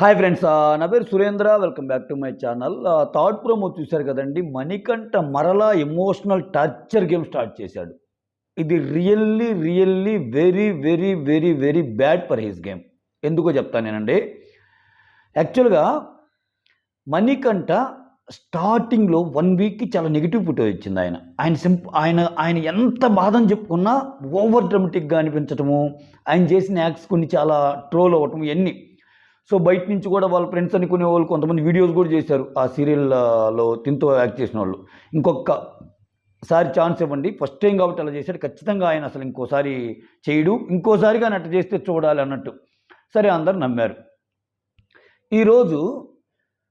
Hi friends, నా పేరు Surendra. Welcome back to my channel. Third promo చూశారు కదండి. మణికంఠ మరలా ఎమోషనల్ టార్చర్ గేమ్ స్టార్ట్ చేశాడు. ఇది really really very very very very bad for his game. ఎందుకో చెప్తానేనండి. యాక్చువల్గా మణికంఠ స్టార్టింగ్లో 1 వీక్కి చాలా నెగిటివ్ ఫుటేజ్ వచ్చింది. ఆయన ఎంత బాధని చెప్పుకున్నా ఓవర్ డ్రమటిక్గా అనిపించటము, ఆయన చేసిన యాక్ట్స్ కొన్ని చాలా ట్రోల్ అవ్వటం ఇవన్నీ. సో బయట నుంచి కూడా వాళ్ళ ఫ్రెండ్స్ అనుకునే వాళ్ళు కొంతమంది వీడియోస్ కూడా చేశారు ఆ సీరియల్లో తింతో యాక్ట్ చేసిన వాళ్ళు. ఇంకొకసారి ఛాన్స్ ఇవ్వండి, ఫస్ట్ టైం కాబట్టి అలా చేశాడు, ఖచ్చితంగా ఆయన అసలు ఇంకోసారి చేయడు, ఇంకోసారి కానీ అట్లా చేస్తే చూడాలి అన్నట్టు. సరే, అందరు నమ్మారు. ఈరోజు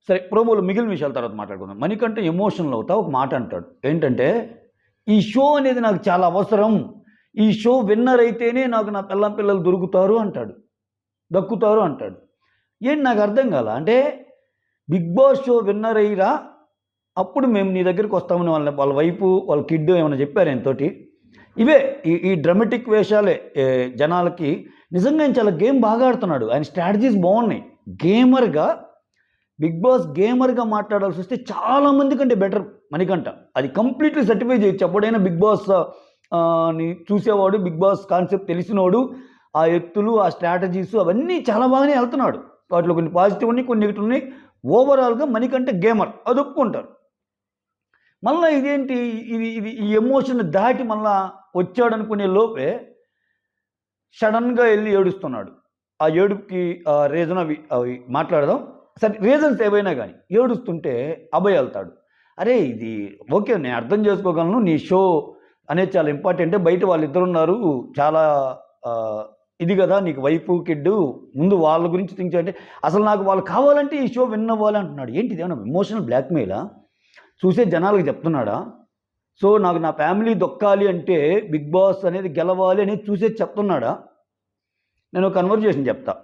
సరే, ప్రోమోలో మిగిలిన విషయాల తర్వాత మాట్లాడుకుందాం. మణికంఠ ఎమోషనల్ అవుతా ఒక మాట అంటాడు. ఏంటంటే, ఈ షో అనేది నాకు చాలా అవసరం, ఈ షో విన్నర్ అయితేనే నాకు నా పిల్లలు దక్కుతారు అంటాడు. ఏంటి నాకు అర్థం కాల. అంటే బిగ్ బాస్ షో విన్నర్ అయ్యిరా, అప్పుడు మేము నీ దగ్గరికి వస్తామని వాళ్ళ వైపు వాళ్ళ కిడ్ ఏమైనా చెప్పారు ఆయనతోటి. ఇవే ఈ డ్రమటిక్ వేషాలే జనాలకి. నిజంగా ఆయన చాలా గేమ్ బాగా ఆడుతున్నాడు, ఆయన స్ట్రాటజీస్ బాగున్నాయి. గేమర్గా బిగ్ బాస్ గేమర్గా మాట్లాడాల్సి వస్తే చాలామంది కంటే బెటర్ మణికంఠ. అది కంప్లీట్లీ సర్టిఫై చేయొచ్చు. ఎప్పుడైనా బిగ్ బాస్ ని చూసేవాడు, బిగ్ బాస్ కాన్సెప్ట్ తెలిసినోడు, ఆ ఎత్తులు, ఆ స్ట్రాటజీస్ అవన్నీ చాలా బాగానే వెళ్తున్నాడు. వాటిలో కొన్ని పాజిటివ్ ఉన్నాయి, కొన్ని నెగిటివ్ ఉన్నాయి. ఓవరాల్గా మణికంఠ గేమర్, అది ఒప్పుకుంటారు. మళ్ళీ ఇదేంటి, ఇది ఈ ఎమోషన్ దాటి మళ్ళా వచ్చాడనుకునే లోపే సడన్గా వెళ్ళి ఏడుస్తున్నాడు. ఆ ఏడుపుకి రీజన్ అవి మాట్లాడదాం. సరే, రీజన్స్ ఏవైనా కానీ ఏడుస్తుంటే అభయ్ వెళ్తాడు. అరే, ఇది ఓకే, నేను అర్థం చేసుకోగలను, నీ షో అనేది చాలా ఇంపార్టెంటే, బయట వాళ్ళిద్దరు ఉన్నారు, చాలా ఇది కదా నీకు వైఫ్ కిడ్, ముందు వాళ్ళ గురించి థింక్ చేయండి, అసలు నాకు వాళ్ళు కావాలంటే ఈ షో విన్ అవ్వాలి అంటున్నాడు. ఏంటిది, ఏమన్నా ఎమోషనల్ బ్లాక్మెయిలా? చూసే జనాలకు చెప్తున్నాడా? సో నాకు నా ఫ్యామిలీ దొక్కాలి అంటే బిగ్ బాస్ అనేది గెలవాలి అనేది చూసే చెప్తున్నాడా? నేను కన్వర్జేషన్ చెప్తా.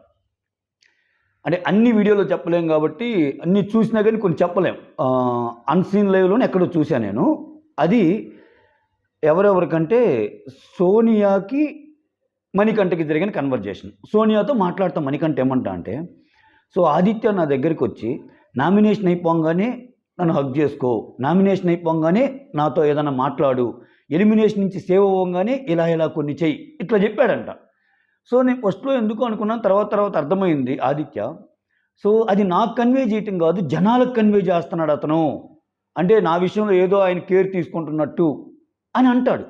అంటే అన్ని వీడియోలో చెప్పలేం కాబట్టి, అన్ని చూసినా కానీ కొన్ని చెప్పలేం. అన్సీన్ లైవ్లోనే ఎక్కడో చూశాను నేను. అది ఎవరెవరికంటే సోనియాకి మణికంఠకి జరిగిన కన్వర్జేషన్. సోనియాతో మాట్లాడతాం. మణికంఠ ఏమంటా అంటే, సో ఆదిత్య నా దగ్గరికి వచ్చి నామినేషన్ అయిపోగానే నన్ను హగ్ చేసుకో, నామినేషన్ అయిపోగానే నాతో ఏదైనా మాట్లాడు, ఎలిమినేషన్ నుంచి సేవ్ అవ్వగానే ఇలా కొన్ని చెయ్యి, ఇట్లా చెప్పాడంట. సో నేను ఫస్ట్లో ఎందుకు అనుకున్నాను, తర్వాత అర్థమైంది ఆదిత్య. సో అది నాకు కన్వే చేయటం కాదు, జనాలకు కన్వే చేస్తున్నాడు అతను. అంటే నా విషయంలో ఏదో ఆయన కేర్ తీసుకుంటున్నట్టు అని అంటాడు.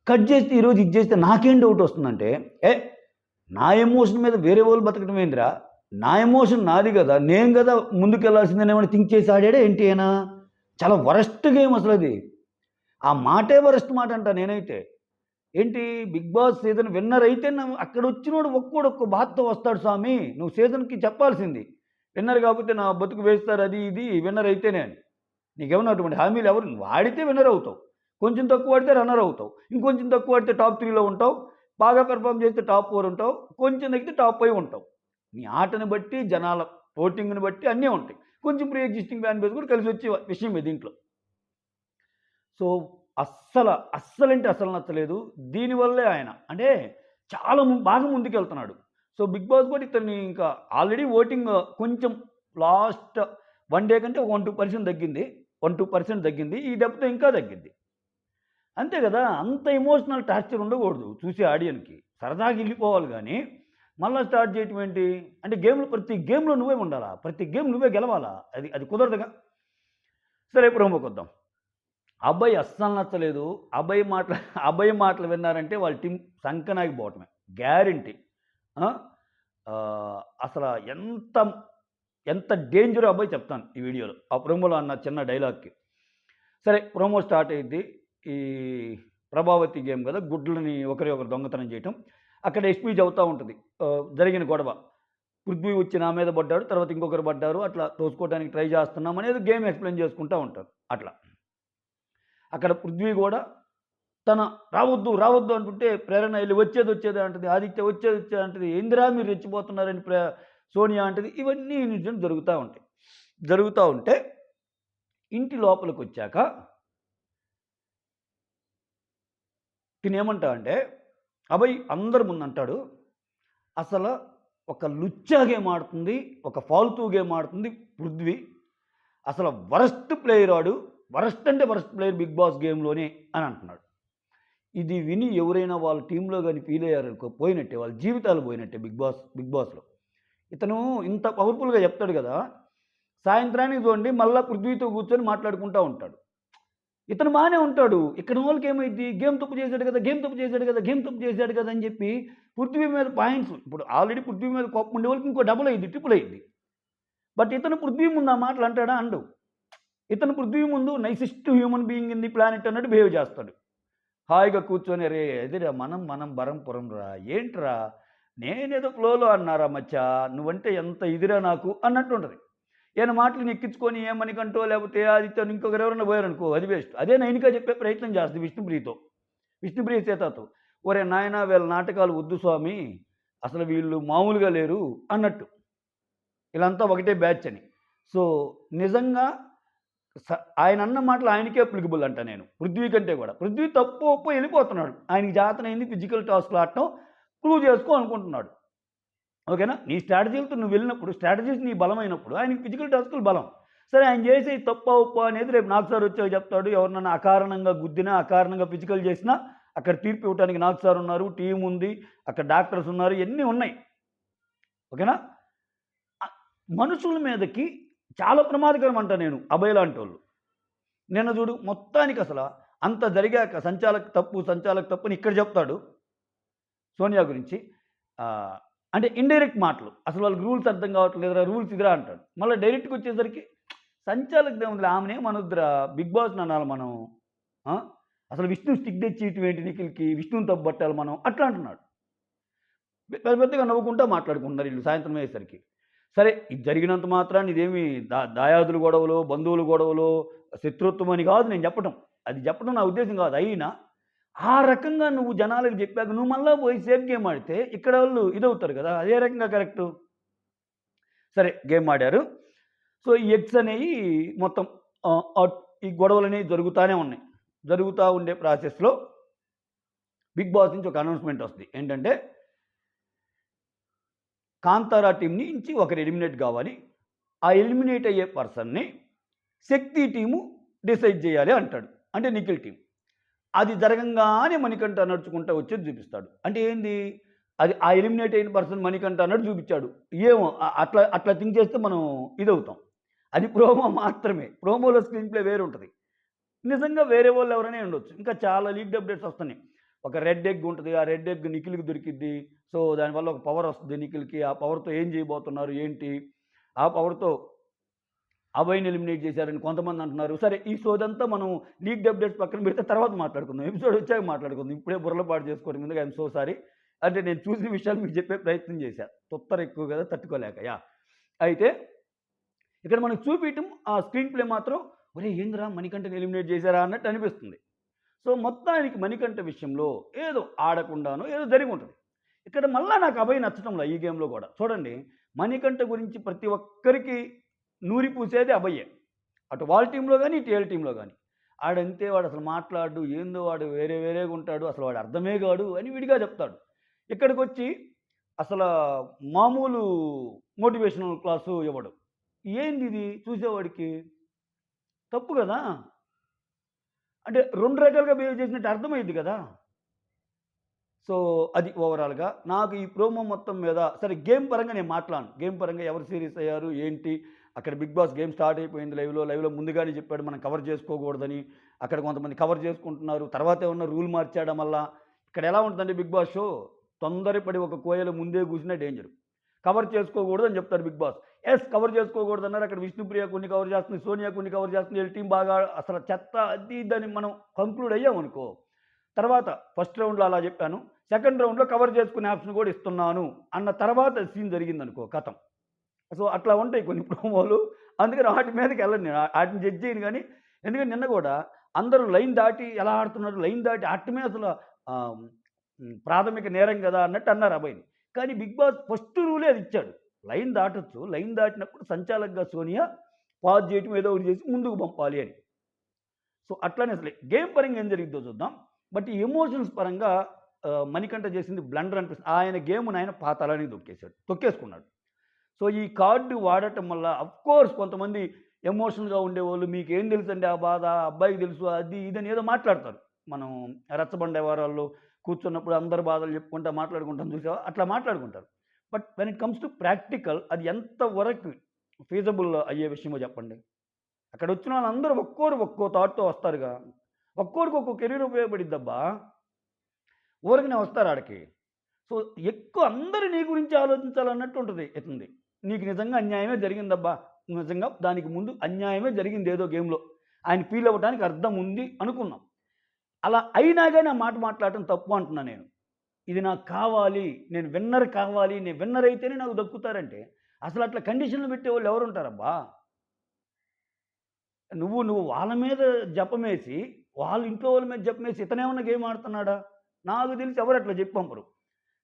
కట్ చేస్తే ఈరోజు ఇది చేస్తే నాకేం డౌట్ వస్తుందంటే, నా ఎమోషన్ మీద వేరే వాళ్ళు బతకడం ఏందిరా, నా ఎమోషన్ నాది కదా, నేను కదా ముందుకెళ్లాల్సిందని ఏమైనా థింక్ చేసి ఆడాడా ఏంటి అయినా? చాలా వరస్ట్ గేమ్ అసలు అది. ఆ మాటే వరస్ట్ మాట అంట నేనైతే. ఏంటి, బిగ్ బాస్ సీజన్ విన్నర్ అయితే అక్కడ వచ్చినోడు ఒక్క బాధతో వస్తాడు. స్వామి, నువ్వు సీజన్కి చెప్పాల్సింది, విన్నర్ కాకపోతే నా బతుకు వేస్తారు, అది ఇది విన్నర్ అయితేనే అని. నీకేమన్నా అటువంటి హామీలు ఎవరు? నువ్వు ఆడితే విన్నర్ అవుతావు, కొంచెం తక్కువ ఆడితే రన్నర్ అవుతావు, ఇంకొంచెం తక్కువ ఆడితే టాప్ 3లో ఉంటావు, బాగా పెర్ఫామ్ చేస్తే టాప్ 4 ఉంటావు, కొంచెం తగ్గితే టాప్ 5 ఉంటావు. నీ ఆటని బట్టి, జనాల ఓటింగ్ని బట్టి అన్నీ ఉంటాయి. కొంచెం ప్రీ ఎగ్జిస్టింగ్ ఫ్యాన్ బేస్ కూడా కలిసి వచ్చే విషయం దీంట్లో. సో అస్సలంటే అస్సలు నచ్చలేదు. దీనివల్లే ఆయన అంటే చాలా బాగా ముందుకెళ్తున్నాడు. సో బిగ్ బాస్ కూడా ఇతన్ని ఇంకా ఆల్రెడీ ఓటింగ్ కొంచెం లాస్ట్ 1 డే కంటే 1-2% తగ్గింది, 1-2% తగ్గింది. ఈ దెబ్బతో ఇంకా తగ్గింది. అంతే కదా, అంత ఎమోషనల్ టార్చర్ ఉండకూడదు చూసే ఆడియన్కి. సరదాగా వెళ్ళిపోవాలి కానీ మళ్ళీ స్టార్ట్ చేయటం ఏంటి అంటే, ప్రతి గేమ్లో నువ్వే ఉండాలా, ప్రతి గేమ్ నువ్వే గెలవాలా, అది కుదరదుగా. సరే, ప్రోమోకి వద్దాం. అబ్బాయి అస్సలు నచ్చలేదు. అబ్బాయి మాటలు విన్నారంటే వాళ్ళ టీం సంకనాకి పోవటమే గ్యారంటీ. అసలు ఎంత డేంజర్ అబ్బాయి చెప్తాను ఈ వీడియోలో, ఆ ప్రోమోలో అన్న చిన్న డైలాగ్కి. సరే, ప్రోమో స్టార్ట్ అయ్యింది. ఈ ప్రభావతి గేమ్ కదా, గుడ్లని ఒకరు దొంగతనం చేయటం. అక్కడ ఎస్పీజ్ అవుతూ ఉంటుంది జరిగిన గొడవ. పృథ్వీ వచ్చి నా మీద పడ్డాడు, తర్వాత ఇంకొకరు పడ్డారు, అట్లా తోసుకోవడానికి ట్రై చేస్తున్నాం అనేది గేమ్ ఎక్స్ప్లెయిన్ చేసుకుంటూ ఉంటారు. అట్లా అక్కడ పృథ్వీ కూడా తన రావద్దు అంటుంటే ప్రేరణ వెళ్ళి వచ్చేది అంటుంది, ఆదిత్య వచ్చేది అంటుంది, ఏందిరా మీరు రెచ్చిపోతున్నారని సోనియా అంటుంది. ఇవన్నీ ఇన్సిడెంట్ జరుగుతూ ఉంటే ఇంటి లోపలికి వచ్చాక తినేమంటా అంటే, అబ్బాయి అందరి ముందు అంటాడు, అసలు ఒక లుచ్చా గేమ్ ఆడుతుంది, ఒక ఫాల్తూ గేమ్ ఆడుతుంది పృథ్వీ. అసలు వరస్ట్ ప్లేయర్ వాడు, వరస్ట్ అంటే వరస్ట్ ప్లేయర్ బిగ్ బాస్ గేమ్లోనే అని అంటున్నాడు. ఇది విని ఎవరైనా వాళ్ళ టీంలో కానీ ఫీల్ అయ్యారనుకో పోయినట్టే, వాళ్ళ జీవితాలు పోయినట్టే బిగ్ బాస్లో. ఇతను ఇంత పవర్ఫుల్గా చెప్తాడు కదా, సాయంత్రానికి చూడండి మళ్ళీ పృథ్వీతో కూర్చొని మాట్లాడుకుంటూ ఉంటాడు. ఇతను బాగానే ఉంటాడు. ఇక్కడ వాళ్ళకి ఏమైంది, గేమ్ తప్పు చేశాడు కదా, గేమ్ తప్పు చేశాడు కదా, గేమ్ తప్పు చేశాడు కదా అని చెప్పి పృథ్వీ మీద పాయింట్స్, ఇప్పుడు ఆల్రెడీ పృథ్వీ మీద కోపం ఉండే వాళ్ళకి ఇంకో డబుల్ అయింది, ట్రిపుల్ అయింది. బట్ ఇతను పృథ్వీ ముందు ఆ మాటలు అంటాడా? అండు. ఇతను పృథ్వీ ముందు nicest human being in the planet అన్నట్టు బిహేవ్ చేస్తాడు. హాయిగా కూర్చొని, రే ఎదిరా మనం బరంపురం రా, ఏంట్రా నేనేదో ఫ్లోలో అన్నారా మచ్చా, నువ్వంటే ఎంత ఇదిరా నాకు అన్నట్టు ఉంటుంది. ఈయన మాటలు ఎక్కించుకొని ఏమనికంటో లేకపోతే ఆదిత్య ఇంకొకరు ఎవరైనా పోయారనుకో అది వేస్ట్. అదే నైనిక చెప్పే ప్రయత్నం చేస్తుంది విష్ణుప్రియ సీతతో. ఒరే నాయన వీళ్ళ నాటకాలు వద్దు స్వామి, అసలు వీళ్ళు మామూలుగా లేరు అన్నట్టు. వీళ్ళంతా ఒకటే బ్యాచ్ అని. సో నిజంగా ఆయన అన్న మాటలు ఆయనకే అప్లికబుల్ అంట నేను, పృథ్వీ కంటే కూడా. పృథ్వీ తప్పు ఒప్పు వెళ్ళిపోతున్నాడు, ఆయనకి జాతనైంది ఫిజికల్ టాస్క్లు ఆడటం ప్రూవ్ చేసుకో అనుకుంటున్నాడు. ఓకేనా, నీ స్ట్రాటజీలతో నువ్వు వెళ్ళినప్పుడు, స్ట్రాటజీస్ నీ బలమైనప్పుడు ఆయనకి ఫిజికల్ టాస్కులు బలం. సరే ఆయన చేసే తప్ప ఉప్పు అనేది రేపు నాకు సార్ వచ్చాక చెప్తాడు. ఎవరినన్నా అకారణంగా గుద్దినా, అకారణంగా ఫిజికల్ చేసినా అక్కడ తీర్పు ఇవ్వడానికి నాకు సార్ ఉన్నారు, టీం ఉంది, అక్కడ డాక్టర్స్ ఉన్నారు, ఇవన్నీ ఉన్నాయి. ఓకేనా, మనుషుల మీదకి చాలా ప్రమాదకరం అంట నేను అభయ్ లాంటి వాళ్ళు. నిన్న చూడు మొత్తానికి అసలు అంత జరిగాక సంచాలక తప్పు అని ఇక్కడ చెప్తాడు సోనియా గురించి. అంటే ఇండైరెక్ట్ మాటలు, అసలు వాళ్ళకి రూల్స్ అర్థం కావట్లేదురా, రూల్స్ ఇదిరా అంటాడు. మళ్ళీ డైరెక్ట్గా వచ్చేసరికి సంచాలక దేవుడు ఆమెనే మనొద్దురా, బిగ్ బాస్ అనాలి మనం, అసలు విష్ణు స్టిక్ తెచ్చి ఇటువంటి నిఖిల్కి విష్ణుని తప్పబట్టాలి మనం అట్లా అంటున్నాడు. పెద్దగా నవ్వుకుంటా మాట్లాడుకుంటున్నారు వీళ్ళు సాయంత్రం అయ్యేసరికి. సరే ఇది జరిగినంత మాత్రాన్ని ఇదేమి దాయాదులు గొడవలు, బంధువులు గొడవలు, శత్రుత్వం అని కాదు నేను చెప్పడం, అది చెప్పడం నా ఉద్దేశం కాదు. అయినా ఆ రకంగా నువ్వు జనాలకు చెప్పాక నువ్వు మళ్ళీ పోయి సేఫ్ గేమ్ ఆడితే ఇక్కడ వాళ్ళు ఇదవుతారు కదా, అదే రకంగా కరెక్టు. సరే గేమ్ ఆడారు. సో ఈ ఎగ్స్ అనేవి మొత్తం ఈ గొడవలు అనేవి జరుగుతూ ఉండే ప్రాసెస్లో బిగ్ బాస్ నుంచి ఒక అనౌన్స్మెంట్ వస్తుంది. ఏంటంటే కాంతారా టీం నుంచి ఒకరు ఎలిమినేట్ కావాలి, ఆ ఎలిమినేట్ అయ్యే పర్సన్ని శక్తి టీము డిసైడ్ చేయాలి అంటాడు. అంటే నిఖిల్ టీం. అది జరగంగానే మణికంఠ నడుచుకుంటూ వచ్చేది చూపిస్తాడు. అంటే ఏంది, అది ఆ ఎలిమినేట్ అయిన పర్సన్ మణికంఠ అన్నట్టు చూపించాడు. ఏమో అట్లా థింక్ చేస్తే మనం ఇదవుతాం. అది ప్రోమో మాత్రమే, ప్రోమోలో స్క్రీన్ ప్లే వేరు ఉంటుంది. నిజంగా వేరే వాళ్ళు ఎవరైనా ఉండొచ్చు. ఇంకా చాలా లీక్డ్ అప్డేట్స్ వస్తున్నాయి. ఒక రెడ్ ఎగ్ ఉంటుంది, ఆ రెడ్ ఎగ్ నిఖిల్కి దొరికిద్ది. సో దానివల్ల ఒక పవర్ వస్తుంది నిఖిల్కి. ఆ పవర్తో ఏం చేయబోతున్నారు ఏంటి, ఆ పవర్తో అభయ్ని ఎలిమినేట్ చేశారని కొంతమంది అంటున్నారు. సరే ఈ సోదంతా మనం లీక్డ్ అప్డేట్స్ పక్కన పెడితే తర్వాత మాట్లాడుకుందాం, ఎపిసోడ్ వచ్చాక మాట్లాడుకుందాం. ఇప్పుడే బుర్రపాటు చేసుకోవడం ముందుగా ఐఎమ్ సో సారీ. అంటే నేను చూసిన విషయాలు మీకు చెప్పే ప్రయత్నం చేశాను, తొత్తర ఎక్కువ కదా తట్టుకోలేక. అయితే ఇక్కడ మనకు చూపించడం ఆ స్క్రీన్ ప్లే మాత్రం ఒరే ఏందిరా మణికంఠని ఎలిమినేట్ చేశారా అన్నట్టు అనిపిస్తుంది. సో మొత్తానికి మణికంఠ విషయంలో ఏదో ఆడకుండానో ఏదో జరిగి ఉంటుంది. ఇక్కడ మళ్ళీ నాకు అభయ్ నచ్చటంలో ఈ గేమ్లో కూడా చూడండి, మణికంఠ గురించి ప్రతి ఒక్కరికి నూరి పూసేది అభయ్యే. అటు వాళ్ళ టీంలో కానీ ఇటు ఏళ్ళ టీంలో కానీ. ఆడంతే, వాడు అసలు మాట్లాడు, ఏందో వాడు వేరేగా ఉంటాడు, అసలు వాడు అర్థమే కాడు అని విడిగా చెప్తాడు. ఇక్కడికి వచ్చి అసలు మామూలు మోటివేషనల్ క్లాసు ఇవ్వడు. ఏంది ఇది చూసేవాడికి తప్పు కదా. అంటే రెండు రకాలుగా బిహేవ్ చేసినట్టు అర్థమైంది కదా. సో అది ఓవరాల్గా నాకు ఈ ప్రోమో మొత్తం మీద. సరే గేమ్ పరంగా నేను మాట్లాడను, గేమ్ పరంగా ఎవరు సీరియస్ అయ్యారు ఏంటి, అక్కడ బిగ్ బాస్ గేమ్ స్టార్ట్ అయిపోయింది, లైవ్లో ముందుగానే చెప్పాడు మనం కవర్ చేసుకోకూడదని. అక్కడ కొంతమంది కవర్ చేసుకుంటున్నారు, తర్వాత ఏమన్నా రూల్ మార్చాడం వల్ల. ఇక్కడ ఎలా ఉంటుందంటే బిగ్ బాస్ షో తొందరపడి ఒక కోయలు ముందే కూర్చునే డేంజర్. కవర్ చేసుకోకూడదు అని చెప్తారు బిగ్ బాస్. కవర్ చేసుకోకూడదు అన్నారు. అక్కడ విష్ణుప్రియ కొన్ని కవర్ చేస్తుంది, సోనియా కొన్ని కవర్ చేస్తుంది, వీళ్ళ టీం బాగా అసలు చెత్త అది దాన్ని మనం కంక్లూడ్ అయ్యామనుకో. తర్వాత ఫస్ట్ రౌండ్లో అలా చెప్పాను, సెకండ్ రౌండ్లో కవర్ చేసుకునే ఆప్షన్ కూడా ఇస్తున్నాను అన్న తర్వాత సీన్ జరిగిందనుకో కథం. సో అట్లా ఉంటాయి కొన్ని ప్రోమోలు. అందుకని వాటి మీదకి వెళ్ళను నేను, వాటిని జడ్జ్ చేయను. కానీ ఎందుకంటే నిన్న కూడా అందరూ లైన్ దాటి ఎలా ఆడుతున్నారు, లైన్ దాటి ఆటమే అసలు ప్రాథమిక నేరం కదా అన్నట్టు అన్నారు అబ్బాయిని. కానీ బిగ్ బాస్ ఫస్ట్ రూలే అది ఇచ్చాడు, లైన్ దాటొచ్చు, లైన్ దాటినప్పుడు సంచాలకుగా సోనియా పాజ్ చేయటం ఏదో ఒకటి చేసి ముందుకు పంపాలి అని. సో అట్లానే అసలు గేమ్ పరంగా ఏం జరిగిద్దో చూద్దాం. బట్ ఈ ఎమోషన్స్ పరంగా మణికంఠ చేసింది బ్లండర్ అనిపిస్తుంది. ఆయన గేమ్‌ని ఆయన పాతాళానికి తొక్కేసుకున్నాడు. సో, ఈ కార్డ్ వాడటం వల్ల అఫ్‌కోర్స్ కొంతమంది ఎమోషనల్‌గా ఉండేవాళ్ళు, మీకేం తెలుసండి ఆ బాధ, అబ్బాయికి తెలుసు అది ఇదని ఏదో మాట్లాడతారు. మనం రచ్చబండ వ్యవహారాల్లో కూర్చున్నప్పుడు అందరి బాధలు చెప్పుకుంటా మాట్లాడుకుంటాం చూసావా? అట్లా మాట్లాడుకుంటారు. But when it comes to practical అది ఎంత వరకు ఫీజబుల్ అయ్యే విషయమో చెప్పండి. అక్కడొచ్చిన వాళ్ళందరూ ఒక్కో థాట్‌తో వస్తారుగా. ఒక్కోరికి ఒక్కో కెరీర్ ఉపయోగపడిద్దబ్బా. ఊరకనే వస్తారు ఆడకి. సో, ఎక్కువ అందరూ నీ గురించి ఆలోచించాలన్నట్టు ఇతుంది. నీకు నిజంగా అన్యాయమే జరిగిందబ్బా. నిజంగా దానికి ముందు అన్యాయమే జరిగింది ఏదో గేమ్‌లో. ఆయన ఫీల్ అవ్వడానికి అర్థం ఉంది అనుకున్నాం. అలా అయినా గాని ఆ మాట మాట్లాడటం తప్పు అంటున్నా నేను. ఇది నాకు కావాలి, నేను విన్నర్ కావాలి, నేను విన్నర్ అయితేనే నాకు దక్కుతారంటే, అసలు అట్లా కండిషన్‌లు పెట్టేవాళ్ళు ఎవరుంటారబ్బా? నువ్వు వాళ్ళ మీద జపమేసి, వాళ్ళ ఇంట్లో వాళ్ళ మీద జపమేసి ఇతనేమన్నా గేమ్ ఆడుతున్నాడా? నాకు తెలిసి ఎవరు అట్లా చెప్పి పంపరు.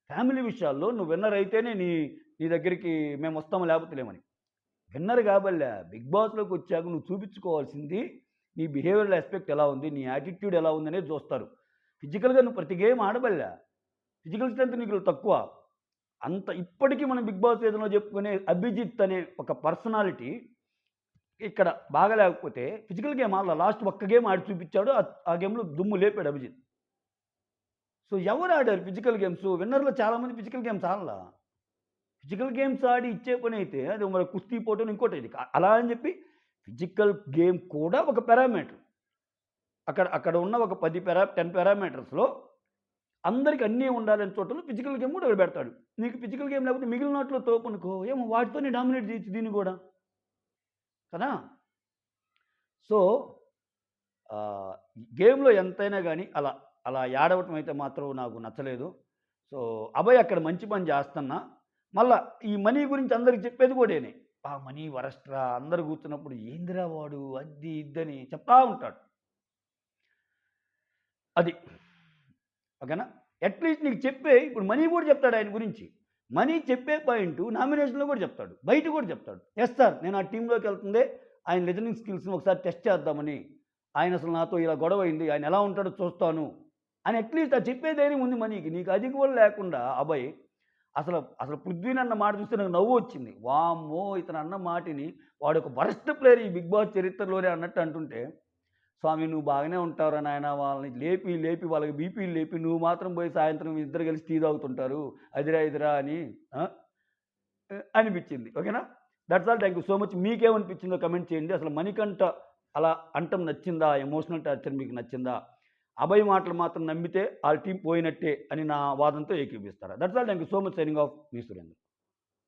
ఫ్యామిలీ విషయాల్లో నువ్వు విన్నర్ అయితేనే నీ నీ దగ్గరికి మేమొస్తాము లేకపోతే లేమని. విన్నర్ కాబల్లా బిగ్ బాస్‌లోకొచ్చాక నువ్వు చూపించుకోవాల్సింది నీ బిహేవియరల్ ఆస్పెక్ట్ ఎలా ఉంది? నీ యాటిట్యూడ్ ఎలా ఉందనేది చూస్తారు. ఫిజికల్‌గా నువ్వు ప్రతి గేమ్ ఆడబల్లా. ఫిజికల్ స్ట్రెంత్ నీకు తక్కువ. అంత ఇప్పటికీ మనం బిగ్ బాస్ సీజన్‌లో చెప్పుకునే అభిజిత్ అనే ఒక పర్సనాలిటీ ఇక్కడ బాగాలేకపోతే ఫిజికల్ గేమ్ ఆడలా. లాస్ట్ ఒక్క గేమ్ ఆడి చూపించాడు. ఆ గేమ్‌లో దుమ్ము లేపాడు అభిజిత్. సో, ఎవరు ఆడారు ఫిజికల్ గేమ్స్? విన్నర్‌లో చాలామంది ఫిజికల్ గేమ్స్ ఆడలా. ఫిజికల్ గేమ్స్ ఆడి ఇచ్చే పనైతే అది మరి కుస్తీ పోటీనో ఇంకోటి ఇది. అలా అని చెప్పి ఫిజికల్ గేమ్ కూడా ఒక పారామీటర్. అక్కడ ఉన్న ఒక 10 పారామీటర్స్‌లో అందరికి అన్నీ ఉండాలని చోటలో ఫిజికల్ గేమ్ కూడా పెడతాడు. నీకు ఫిజికల్ గేమ్ లేకపోతే మిగిలిన వాటిలో తోపనుకో ఏమో వాటితోనే డామినేట్ చేయొచ్చు దీన్ని కూడా. కదా! సో, గేమ్‌లో ఎంతైనా గాని అలా ఏడవటం అయితే మాత్రం నాకు నచ్చలేదు. సో, అభయ్ అక్కడ మంచి పని చేస్తన్నా, మళ్ళా ఈ మనీ గురించి అందరికి చెప్పేది కూడా ఈయనే. మనీ వరస్ట్‌రా అందరూ కూర్చున్నప్పుడు ఏందిరా వాడు అది ఇదని చెప్తా ఉంటాడు. అది. ఓకేనా? అట్‌లీస్ట్ నీకు ఇప్పుడు మనీ కూడా చెప్తాడు ఆయన గురించి. మనీ చెప్పే పాయింటు నామినేషన్‌లో కూడా చెప్తాడు. బయట కూడా చెప్తాడు. యెస్ సార్ నేను ఆ టీమ్‌లోకెళ్తుందే ఆయన లిజనింగ్ స్కిల్స్‌ని ఒకసారి టెస్ట్ చేద్దామని. ఆయన అసలు నాతో ఇలా గొడవయింది. ఆయన ఎలా ఉంటాడో చూస్తాను. అని అట్‌లీస్ట్ ఆ చెప్పే ధైర్యం ఉంది మనీకి. నీకు అది కూడా లేకుండా అభయ్ అసలు పృథ్వీని అన్న మాట చూస్తే నాకు నవ్వొచ్చింది. వామ్మో! ఇతను అన్న మాటని వాడొక వరస్ట్ ప్లేయర్ ఈ బిగ్ బాస్ చరిత్రలోనే అన్నట్టు అంటుంటే, స్వామి నువ్వు బాగానే ఉంటావురా నాయనా వాళ్ళని లేపి వాళ్ళకి బీపీలు లేపి నువ్వు మాత్రం పోయి సాయంత్రం ఇద్దరు కలిసి టీ తాగుతుంటారు. అదిరా ఇదిరా అని అనిపించింది. ఓకేనా? That's all. Thank you so much. మీకేమనిపించిందో కమెంట్ చేయండి. అసలు మణికంఠ అలా అంటం నచ్చిందా? ఎమోషనల్ టార్చర్ మీకు నచ్చిందా? అభయ్ మాటలు మాత్రం నమ్మితే ఆళ్ళ టీమ్ పోయినట్టే అని నా వాదనతో ఏకీభవిస్తారా? That's all. Thank you so much. Signing off మీ సురేంద్ర.